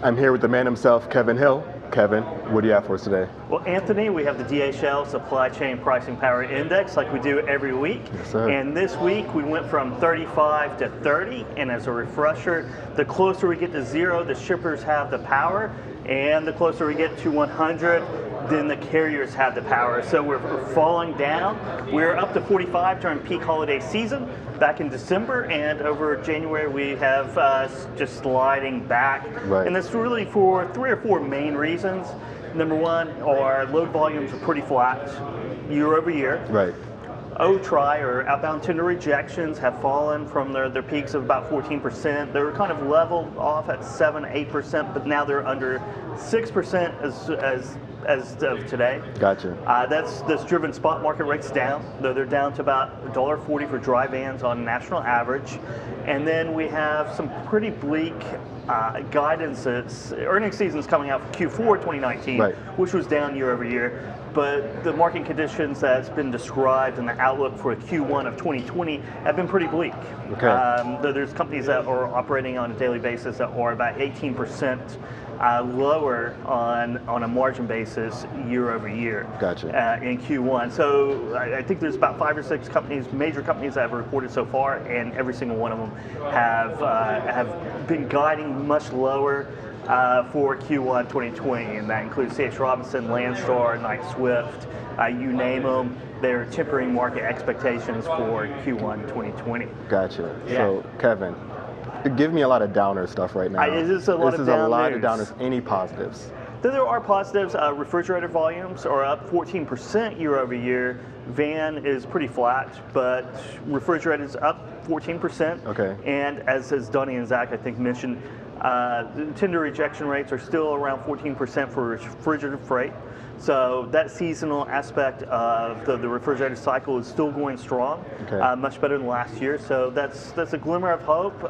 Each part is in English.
I'm here with the man himself, Kevin Hill. Kevin, what do you have for us today? Well, Anthony, we have the DHL Supply Chain Pricing Power Index like we do every week. Yes, sir. And this week we went from 35 to 30. And as a refresher, the closer we get to 0, the shippers have the power. And the closer we get to 100, then the carriers have the power. So we're falling down. We're up to 45 during peak holiday season back in December, and over January we have just sliding back. Right. And that's really for 3 or 4 main reasons. Number one, our load volumes are pretty flat year over year. Right. OTRI, or outbound tender rejections, have fallen from their peaks of about 14%. They were kind of leveled off at 7-8%, but now they're under 6% as of today. Gotcha. That's driven spot market rates down, though they're down to about $1.40 for dry vans on national average. And then we have some pretty bleak guidances. Earnings season's coming out for Q4 2019, right, which was down year over year. But the market conditions that's been described in the outlook for Q1 of 2020 have been pretty bleak. Okay. There's companies that are operating on a daily basis that are about 18% lower on a margin basis year over year. Gotcha. In Q1. So I think there's about 5 or 6 companies, major companies that have reported so far, and every single one of them have been guiding much lower for Q1 2020, and that includes C.H. Robinson, Landstar, Knight Swift, you name them. They're tempering market expectations for Q1 2020. Gotcha. Yeah. So, Kevin, give me a lot of downer stuff right now. This is a lot of downers. Any positives? There are positives. Refrigerator volumes are up 14% year over year. Van is pretty flat, but refrigerator is up 14%. Okay. And as Donnie and Zach, I think, mentioned, the tender rejection rates are still around 14% for refrigerated freight. So that seasonal aspect of the refrigerated cycle is still going strong, okay, much better than last year. So that's a glimmer of hope.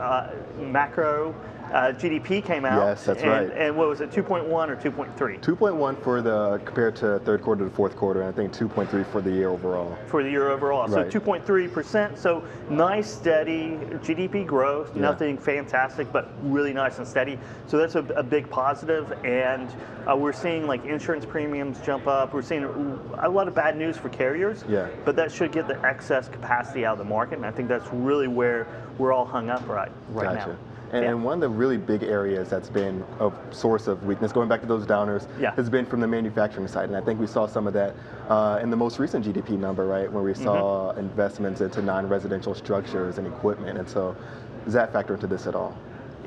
Macro GDP came out. Yes, that's right. And what was it, 2.1 or 2.3? 2.1 for compared to third quarter to fourth quarter, and I think 2.3 for the year overall. For the year overall, right. So 2.3%. So nice, steady GDP growth. Yeah. Nothing fantastic, but really nice and steady. So that's a big positive. And we're seeing like insurance premiums jump up. We're seeing a lot of bad news for carriers. Yeah. But that should get the excess capacity out of the market, and I think that's really where we're all hung up right Gotcha. now. And one of the really big areas that's been a source of weakness, going back to those downers, yeah, has been from the manufacturing side. And I think we saw some of that in the most recent GDP number, right, where we saw investments into non-residential structures and equipment. And so does that factor into this at all?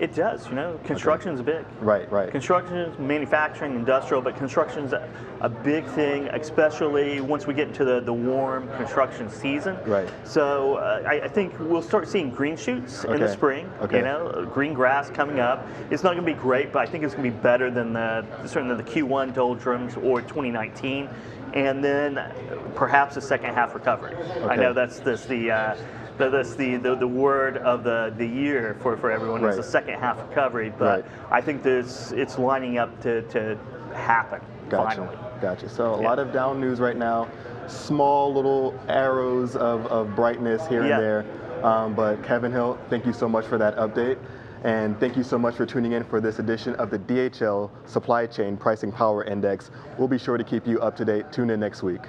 It does, construction is big. Right, right. Construction, manufacturing, industrial, but construction is a big thing, especially once we get into the warm construction season. Right. So I think we'll start seeing green shoots in the spring. Okay. Green grass coming up. It's not going to be great, but I think it's going to be better than certainly the Q1 doldrums or 2019, and then perhaps a second half recovery. Okay. I know that's the word of the year for everyone, right, is the second half recovery, but right, I think it's lining up to happen. Gotcha. Finally. Gotcha. So a lot of down news right now, small little arrows of brightness here and there. But Kevin Hill, thank you so much for that update. And thank you so much for tuning in for this edition of the DHL Supply Chain Pricing Power Index. We'll be sure to keep you up to date. Tune in next week.